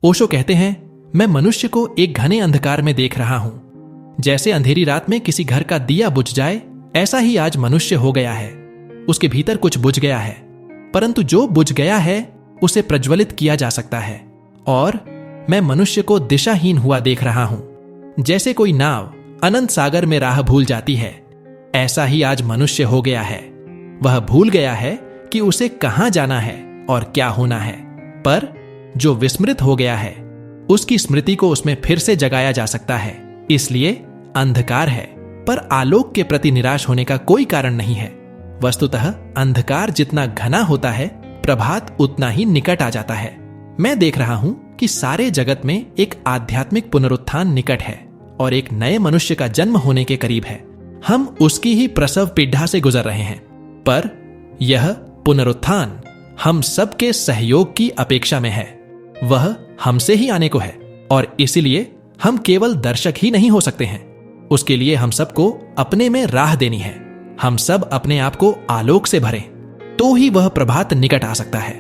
ओशो कहते हैं, मैं मनुष्य को एक घने अंधकार में देख रहा हूं। जैसे अंधेरी रात में किसी घर का दिया बुझ जाए, ऐसा ही आज मनुष्य हो गया है। उसके भीतर कुछ बुझ गया है, परंतु जो बुझ गया है उसे प्रज्वलित किया जा सकता है। और मैं मनुष्य को दिशाहीन हुआ देख रहा हूं। जैसे कोई नाव अनंत सागर में राह भूल जाती है, ऐसा ही आज मनुष्य हो गया है। वह भूल गया है कि उसे कहां जाना है और क्या होना है। पर जो विस्मृत हो गया है, उसकी स्मृति को उसमें फिर से जगाया जा सकता है। इसलिए अंधकार है, पर आलोक के प्रति निराश होने का कोई कारण नहीं है। वस्तुतः अंधकार जितना घना होता है, प्रभात उतना ही निकट आ जाता है। मैं देख रहा हूं कि सारे जगत में एक आध्यात्मिक पुनरुत्थान निकट है और एक नए मनुष्य का जन्म होने के करीब है। हम उसकी ही प्रसव पीढ़ा से गुजर रहे हैं, पर यह पुनरुत्थान हम सबके सहयोग की अपेक्षा में है। वह हमसे ही आने को है और इसीलिए हम केवल दर्शक ही नहीं हो सकते हैं। उसके लिए हम सबको अपने में राह देनी है। हम सब अपने आप को आलोक से भरें, तो ही वह प्रभात निकट आ सकता है।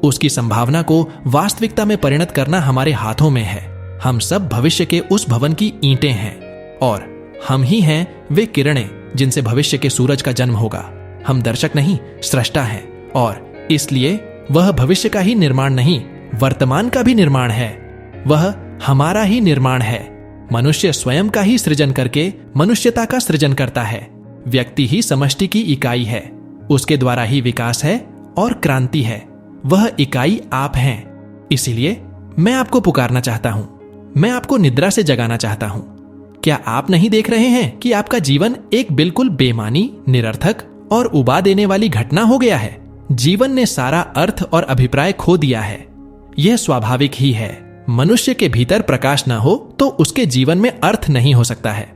उसकी संभावना को वास्तविकता में परिणत करना हमारे हाथों में है। हम सब भविष्य के उस भवन की ईंटें हैं और हम ही हैं वे किरणें जिनसे भविष्य के सूरज का जन्म होगा। हम दर्शक नहीं, सृष्टा हैं और इसलिए वह भविष्य का ही निर्माण नहीं, वर्तमान का भी निर्माण है। वह हमारा ही निर्माण है। मनुष्य स्वयं का ही सृजन करके मनुष्यता का सृजन करता है। व्यक्ति ही समष्टि की इकाई है। उसके द्वारा ही विकास है और क्रांति है। वह इकाई आप हैं। इसीलिए मैं आपको पुकारना चाहता हूं। मैं आपको निद्रा से जगाना चाहता हूं। क्या आप नहीं देख रहे हैं कि आपका जीवन एक बिल्कुल बेमानी, निरर्थक और उबा देने वाली घटना हो गया है? जीवन ने सारा अर्थ और अभिप्राय खो दिया है। यह स्वाभाविक ही है। मनुष्य के भीतर प्रकाश न हो तो उसके जीवन में अर्थ नहीं हो सकता है।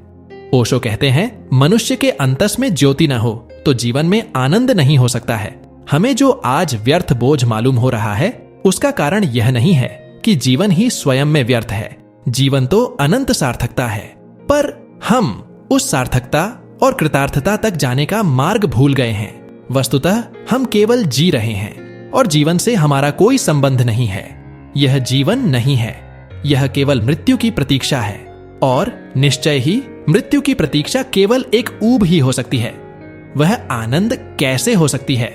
ओशो कहते हैं, मनुष्य के अंतस में ज्योति न हो तो जीवन में आनंद नहीं हो सकता है। हमें जो आज व्यर्थ बोझ मालूम हो रहा है, उसका कारण यह नहीं है कि जीवन ही स्वयं में व्यर्थ है। जीवन तो अनंत सार्थकता है, पर हम उस सार्थकता और कृतार्थता तक जाने का मार्ग भूल गए हैं। वस्तुतः हम केवल जी रहे हैं और जीवन से हमारा कोई संबंध नहीं है। यह जीवन नहीं है, यह केवल मृत्यु की प्रतीक्षा है और निश्चय ही मृत्यु की प्रतीक्षा केवल एक ऊब ही हो सकती है। वह आनंद कैसे हो सकती है?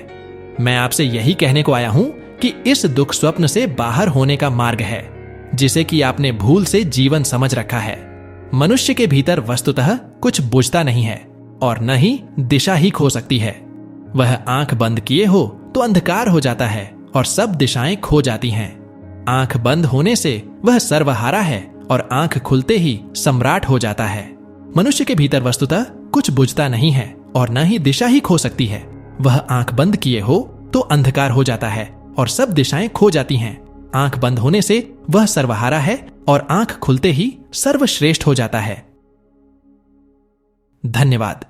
मैं आपसे यही कहने को आया हूं कि इस दुख स्वप्न से बाहर होने का मार्ग है, जिसे कि आपने भूल से जीवन समझ रखा है। मनुष्य के भीतर वस्तुतः कुछ बुझता नहीं है और न ही दिशा ही खो सकती है। वह आंख बंद किए हो तो अंधकार हो जाता है और सब दिशाएं खो जाती हैं। आंख बंद होने से वह सर्वहारा है और आंख खुलते ही सम्राट हो जाता है। मनुष्य के भीतर वस्तुतः कुछ बुझता नहीं है और न ही दिशा ही खो सकती है। वह आंख बंद किए हो तो अंधकार हो जाता है और सब दिशाएं खो जाती हैं। आंख बंद होने से वह सर्वहारा है और आंख खुलते ही सर्वश्रेष्ठ हो जाता है। धन्यवाद।